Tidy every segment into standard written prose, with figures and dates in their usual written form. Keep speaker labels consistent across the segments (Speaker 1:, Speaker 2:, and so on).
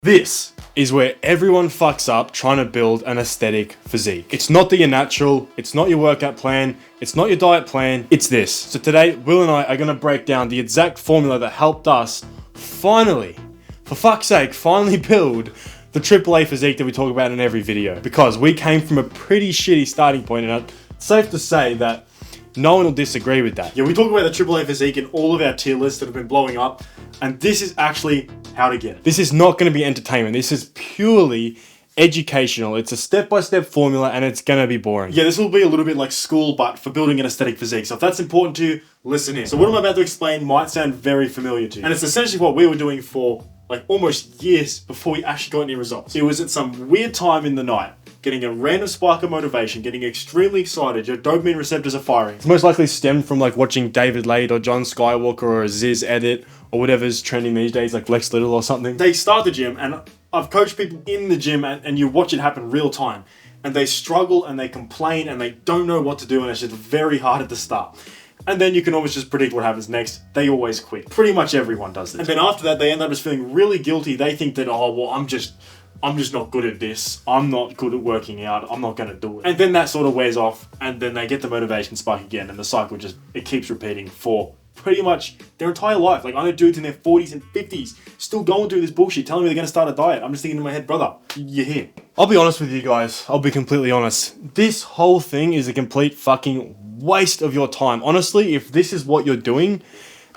Speaker 1: This is where everyone fucks up trying to build an aesthetic physique. It's not your natural, it's not your workout plan, it's not your diet plan, it's this. So today, Will and I are gonna break down the exact formula that helped us finally, for fuck's sake, finally build the AAA physique that we talk about in every video. Because we came from a pretty shitty starting point, and it's safe to say that no one will disagree with that. Yeah, we talk about the AAA physique in all of our tier lists that have been blowing up, and this is actually how to get it. This is not going to be entertainment. This is purely educational. It's a step-by-step formula, and it's going to be boring. Yeah, this will be a little bit like school, but for building an aesthetic physique. So if that's important to you, listen in. So what I'm about to explain might sound very familiar to you. And it's essentially what we were doing for like almost years before we actually got any results. It was at some weird time in the night, getting a random spark of motivation, getting extremely excited, your dopamine receptors are firing. It's most likely stemmed from like watching David Lade or John Skywalker or a Ziz edit or whatever's trending these days, like Lex Little or something. They start the gym, and I've coached people in the gym, and you watch it happen real time, and they struggle and they complain and they don't know what to do, and it's just very hard at the start. And then you can almost just predict what happens next. They always quit. Pretty much everyone does this. And then after that, they end up just feeling really guilty. They think that, oh, well, I'm just not good at this. I'm not good at working out. I'm not going to do it. And then that sort of wears off, and then they get the motivation spike again, and the cycle it keeps repeating for pretty much their entire life. Like, I know dudes in their 40s and 50s still going through this bullshit, telling me they're going to start a diet. I'm just thinking in my head, brother, you're here. I'll be honest with you guys. I'll be completely honest. This whole thing is a complete fucking waste of your time. Honestly, if this is what you're doing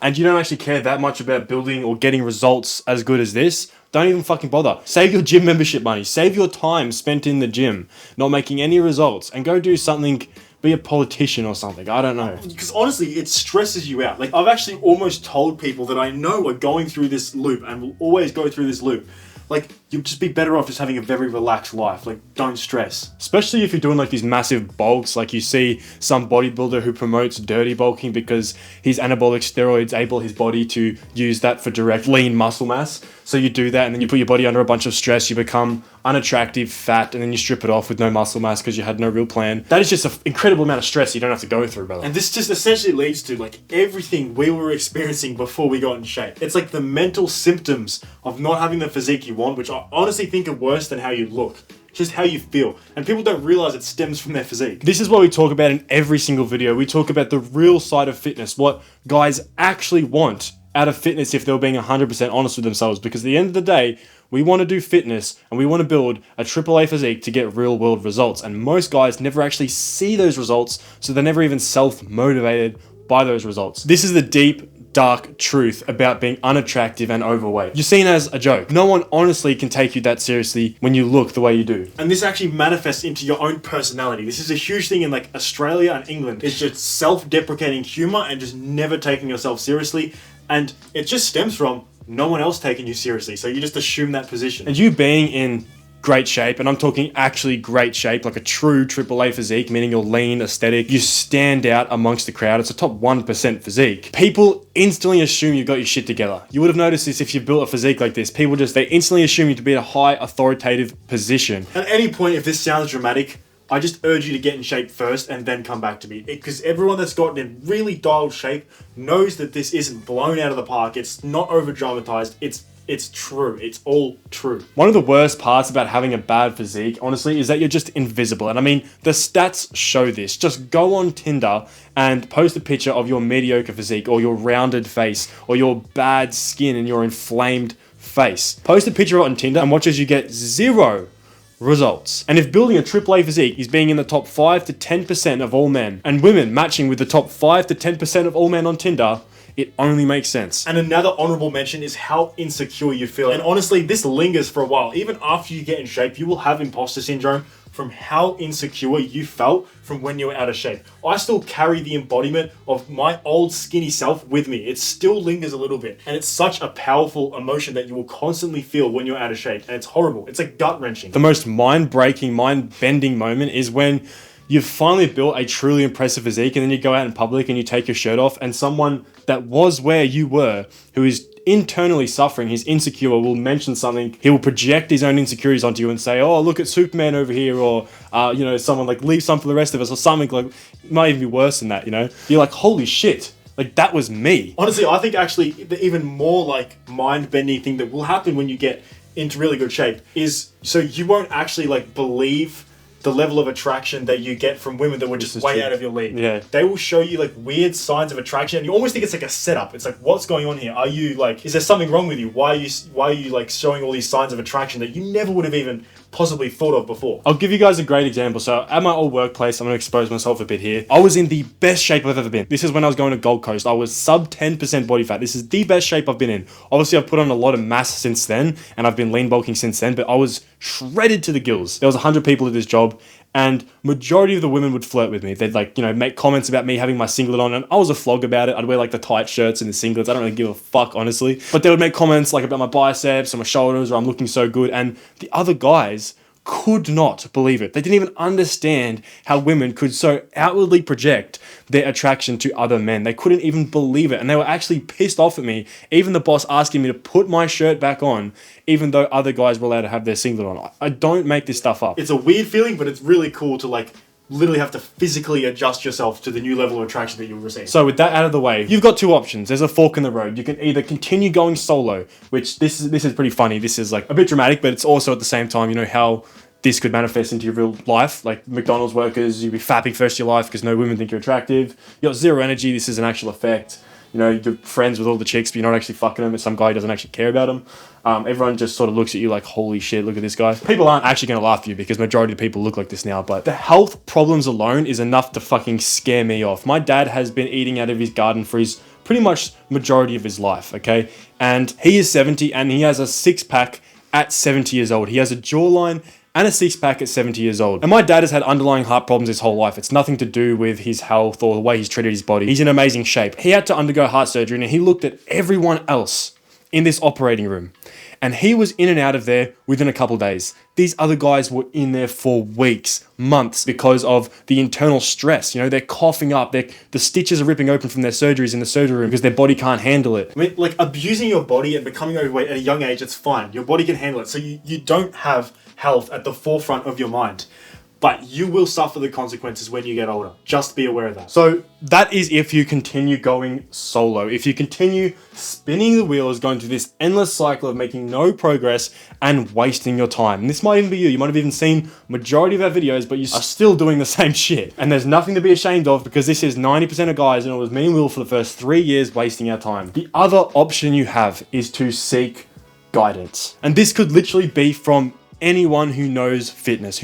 Speaker 1: and you don't actually care that much about building or getting results as good as this, don't even fucking bother. Save your gym membership money. Save your time spent in the gym not making any results, and go do something. Be a politician or something. I don't know. Because honestly, it stresses you out. Like, I've actually almost told people that I know are going through this loop and will always go through this loop. Like, you'd just be better off just having a very relaxed life. Like, don't stress. Especially if you're doing like these massive bulks. Like, you see some bodybuilder who promotes dirty bulking because his anabolic steroids able his body to use that for direct lean muscle mass. So you do that, and then you put your body under a bunch of stress. You become unattractive, fat, and then you strip it off with no muscle mass because you had no real plan. That is just an incredible amount of stress you don't have to go through, brother. And this just essentially leads to like everything we were experiencing before we got in shape. It's like the mental symptoms of not having the physique you want, which I honestly think are worse than how you look. Just how you feel. And people don't realize it stems from their physique. This is what we talk about in every single video. We talk about the real side of fitness, what guys actually want out of fitness if they were being 100% honest with themselves. Because at the end of the day, we want to do fitness and we want to build a AAA physique to get real world results. And most guys never actually see those results, so they're never even self-motivated by those results. This is the deep, dark truth about being unattractive and overweight. You're seen as a joke. No one honestly can take you that seriously when you look the way you do. And this actually manifests into your own personality. This is a huge thing in like Australia and England. It's just self-deprecating humor and just never taking yourself seriously. And it just stems from no one else taking you seriously. So you just assume that position. And you being in great shape, and I'm talking actually great shape, like a true AAA physique, meaning you're lean, aesthetic, you stand out amongst the crowd. It's a top 1% physique. People instantly assume you've got your shit together. You would have noticed this if you built a physique like this. People they instantly assume you to be in a high authoritative position. At any point, if this sounds dramatic, I just urge you to get in shape first and then come back to me. Because everyone that's gotten in really dialed shape knows that this isn't blown out of the park. It's not over dramatized. It's true. It's all true. One of the worst parts about having a bad physique, honestly, is that you're just invisible. And I mean, the stats show this. Just go on Tinder and post a picture of your mediocre physique or your rounded face or your bad skin and your inflamed face. Post a picture on Tinder and watch as you get 0 results. And if building a AAA physique is being in the top 5 to 10% of all men, and women matching with the top 5 to 10% of all men on Tinder, it only makes sense. And another honorable mention is how insecure you feel. And honestly, this lingers for a while. Even after you get in shape, you will have imposter syndrome from how insecure you felt from when you were out of shape. I still carry the embodiment of my old skinny self with me. It still lingers a little bit. And it's such a powerful emotion that you will constantly feel when you're out of shape. And it's horrible. It's like gut-wrenching. The most mind-breaking, mind-bending moment is when you've finally built a truly impressive physique, and then you go out in public and you take your shirt off, and someone that was where you were, who is internally suffering, he's insecure, will mention something, he will project his own insecurities onto you and say, oh, look at Superman over here, or someone like, leave some for the rest of us, or something. Like, it might even be worse than that. You're like, holy shit, like that was me. Honestly, I think actually the even more like mind-bending thing that will happen when you get into really good shape is so you won't actually like believe the level of attraction that you get from women that were just way out of your league.
Speaker 2: Yeah.
Speaker 1: They will show you like weird signs of attraction and you almost think it's like a setup. It's like, what's going on here? Are you like, is there something wrong with you? Why are you like showing all these signs of attraction that you never would have even possibly thought of before?
Speaker 2: I'll give you guys a great example. So at my old workplace, I'm going to expose myself a bit here. I was in the best shape I've ever been. This is when I was going to Gold Coast. I was sub 10% body fat. This is the best shape I've been in. Obviously, I've put on a lot of mass since then, and I've been lean bulking since then, but I was shredded to the gills. There was 100 people at this job, and majority of the women would flirt with me. They'd like, you know, make comments about me having my singlet on, and I was a flog about it. I'd wear like the tight shirts and the singlets. I don't really give a fuck, honestly. But they would make comments like about my biceps or my shoulders or I'm looking so good, and the other guys could not believe it. They didn't even understand how women could so outwardly project their attraction to other men. They couldn't even believe it. And they were actually pissed off at me. Even the boss asking me to put my shirt back on, even though other guys were allowed to have their singlet on. I don't make this stuff up.
Speaker 1: It's a weird feeling, but it's really cool to like literally have to physically adjust yourself to the new level of attraction that you'll receive.
Speaker 2: So with that out of the way, you've got two options. There's a fork in the road. You can either continue going solo, which this is pretty funny. This is like a bit dramatic, but it's also at the same time, you know, how this could manifest into your real life. Like McDonald's workers, you'd be fapping first your life because no women think you're attractive. You got zero energy. This is an actual effect. You know, you're friends with all the chicks, but you're not actually fucking them. It's some guy who doesn't actually care about them. Everyone just sort of looks at you like, holy shit, look at this guy. People aren't actually going to laugh at you because majority of people look like this now, but the health problems alone is enough to fucking scare me off. My dad has been eating out of his garden for his pretty much majority of his life, okay? And he is 70 and he has a six-pack at 70 years old. He has a jawline and a six-pack at 70 years old. And my dad has had underlying heart problems his whole life. It's nothing to do with his health or the way he's treated his body. He's in amazing shape. He had to undergo heart surgery and he looked at everyone else in this operating room. And he was in and out of there within a couple days. These other guys were in there for weeks, months, because of the internal stress. You know, they're coughing up, the stitches are ripping open from their surgeries in the surgery room because their body can't handle it.
Speaker 1: I mean, like abusing your body and becoming overweight at a young age, it's fine. Your body can handle it. So you don't have health at the forefront of your mind. But you will suffer the consequences when you get older. Just be aware of that.
Speaker 2: So that is if you continue going solo. If you continue spinning the wheels, going through this endless cycle of making no progress and wasting your time. And this might even be you. You might have even seen majority of our videos, but you are still doing the same shit. And there's nothing to be ashamed of because this is 90% of guys, and it was me and Will for the first 3 years wasting our time. The other option you have is to seek guidance. And this could literally be from anyone who knows fitness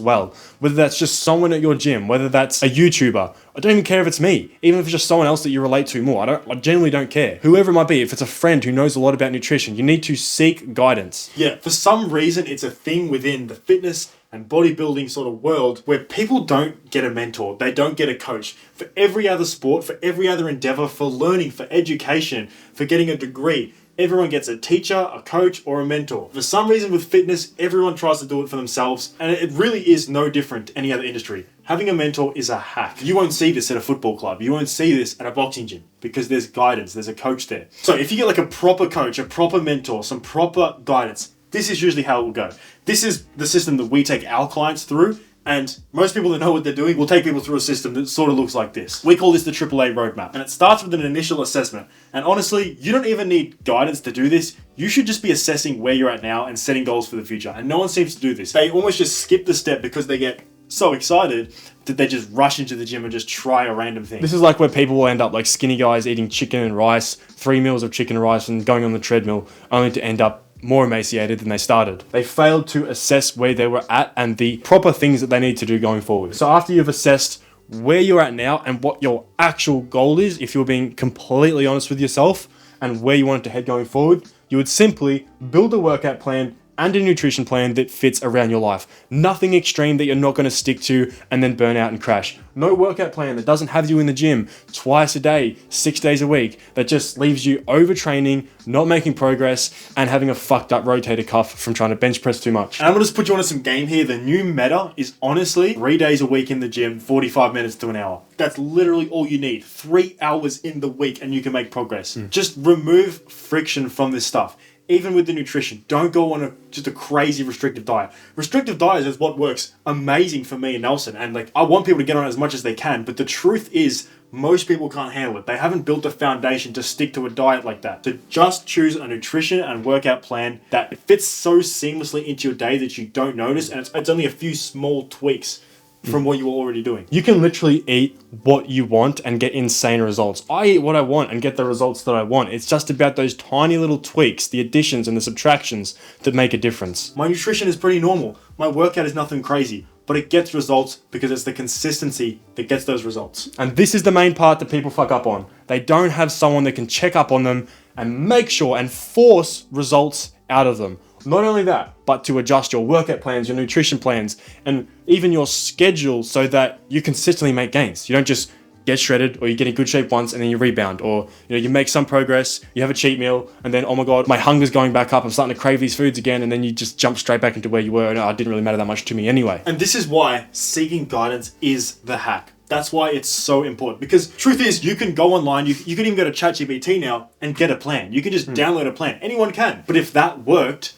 Speaker 2: well, whether that's just someone at your gym, whether that's a YouTuber. I don't even care if it's me, even if it's just someone else that you relate to more. I generally don't care. Whoever it might be, if it's a friend who knows a lot about nutrition, you need to seek guidance.
Speaker 1: Yeah, for some reason, it's a thing within the fitness and bodybuilding sort of world where people don't get a mentor, they don't get a coach. For every other sport, for every other endeavor, for learning, for education, for getting a degree, everyone gets a teacher, a coach, or a mentor. For some reason with fitness, everyone tries to do it for themselves, and it really is no different to any other industry. Having a mentor is a hack. You won't see this at a football club. You won't see this at a boxing gym because there's guidance, there's a coach there. So if you get like a proper coach, a proper mentor, some proper guidance, this is usually how it will go. This is the system that we take our clients through. And most people that know what they're doing will take people through a system that sort of looks like this. We call this the AAA roadmap. And it starts with an initial assessment. And honestly, you don't even need guidance to do this. You should just be assessing where you're at now and setting goals for the future. And no one seems to do this. They almost just skip the step because they get so excited that they just rush into the gym and just try a random thing.
Speaker 2: This is like where people will end up like skinny guys eating chicken and rice, 3 meals of chicken and rice and going on the treadmill only to end up more emaciated than they started. They failed to assess where they were at and the proper things that they need to do going forward. So after you've assessed where you're at now and what your actual goal is, if you're being completely honest with yourself and where you want it to head going forward, you would simply build a workout plan and a nutrition plan that fits around your life. Nothing extreme that you're not going to stick to and then burn out and crash. No workout plan that doesn't have you in the gym twice a day, 6 days a week, that just leaves you overtraining, not making progress, and having a fucked up rotator cuff from trying to bench press too much.
Speaker 1: And I'm going to put you on some game here. The new meta is honestly 3 days a week in the gym, 45 minutes to an hour. That's literally all you need. 3 hours in the week and you can make progress. Just remove friction from this stuff. even with the nutrition, don't go on just a crazy restrictive diet. Restrictive diet is what works amazing for me and Nelson. And like, I want people to get on it as much as they can. But the truth is, most people can't handle it. They haven't built a foundation to stick to a diet like that. To just choose a nutrition and workout plan that fits so seamlessly into your day that you don't notice. And it's only a few small tweaks from what you were already doing.
Speaker 2: You can literally eat what you want and get insane results. I eat what I want and get the results that I want. It's just about those tiny little tweaks, the additions and the subtractions that make a difference.
Speaker 1: My nutrition is pretty normal. My workout is nothing crazy, but it gets results because it's the consistency that gets those results.
Speaker 2: And this is the main part that people fuck up on. They don't have someone that can check up on them and make sure and force results out of them. Not only that, but to adjust your workout plans, your nutrition plans, and even your schedule so that you consistently make gains. You don't just get shredded, or you get in good shape once and then you rebound, or you make some progress, you have a cheat meal, and then, oh my god, my hunger's going back up, I'm starting to crave these foods again, and then you just jump straight back into where you were, and it didn't really matter that much to me anyway.
Speaker 1: And this is why seeking guidance is the hack. That's why it's so important. Because truth is, you can go online, you can even go to ChatGPT now and get a plan. You can just download a plan. Anyone can. But if that worked,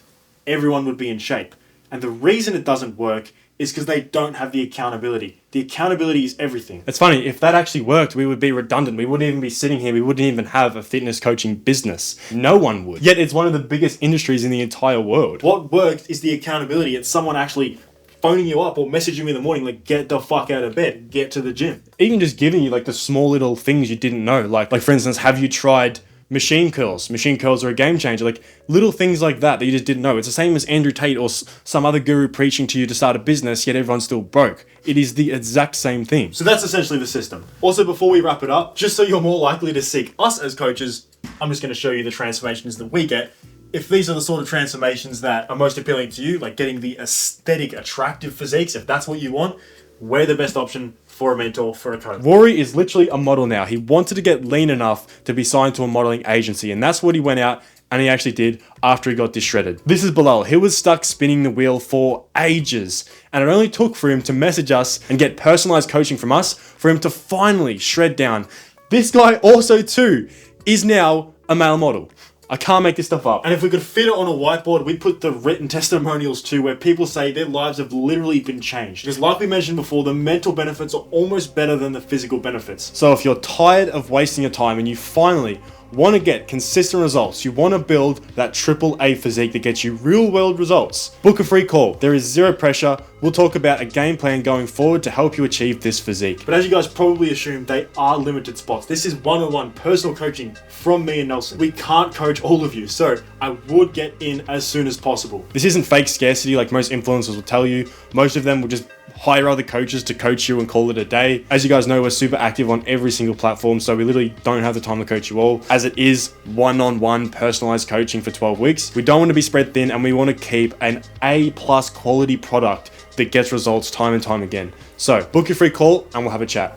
Speaker 1: everyone would be in shape. And the reason it doesn't work is because they don't have the accountability. The accountability is everything.
Speaker 2: It's funny, if that actually worked, we would be redundant. We wouldn't even be sitting here. We wouldn't even have a fitness coaching business. No one would. Yet it's one of the biggest industries in the entire world.
Speaker 1: What works is the accountability. It's someone actually phoning you up or messaging you in the morning, like, get the fuck out of bed, get to the gym.
Speaker 2: Even just giving you like the small little things you didn't know. Like for instance, have you tried machine curls? Machine curls are a game changer. Like little things like that you just didn't know. It's the same as Andrew Tate or some other guru preaching to you to start a business, yet everyone's still broke. It is the exact same thing.
Speaker 1: So that's essentially the system. Also, before we wrap it up, just so you're more likely to seek us as coaches, I'm just going to show you the transformations that we get. If these are the sort of transformations that are most appealing to you, like getting the aesthetic, attractive physiques, if that's what you want, we're the best option for a mentor, for a coach.
Speaker 2: Rory is literally a model now. He wanted to get lean enough to be signed to a modeling agency, and that's what he went out and he actually did after he got disshredded. This is Bilal. He was stuck spinning the wheel for ages, and it only took for him to message us and get personalized coaching from us for him to finally shred down. This guy also too is now a male model. I can't make this stuff up.
Speaker 1: And if we could fit it on a whiteboard, we'd put the written testimonials too, where people say their lives have literally been changed. Because like we mentioned before, the mental benefits are almost better than the physical benefits.
Speaker 2: So if you're tired of wasting your time and you finally want to get consistent results, you want to build that AAA physique that gets you real world results, book a free call. There is zero pressure. We'll talk about a game plan going forward to help you achieve this physique.
Speaker 1: But as you guys probably assume, they are limited spots. This is one-on-one personal coaching from me and Nelson. We can't coach all of you, so I would get in as soon as possible.
Speaker 2: This isn't fake scarcity like most influencers will tell you. Most of them will just hire other coaches to coach you and call it a day. As you guys know, we're super active on every single platform, so we literally don't have the time to coach you all, as it is one-on-one personalized coaching for 12 weeks. We don't want to be spread thin, and we want to keep an A+ quality product that gets results time and time again. So book your free call and we'll have a chat.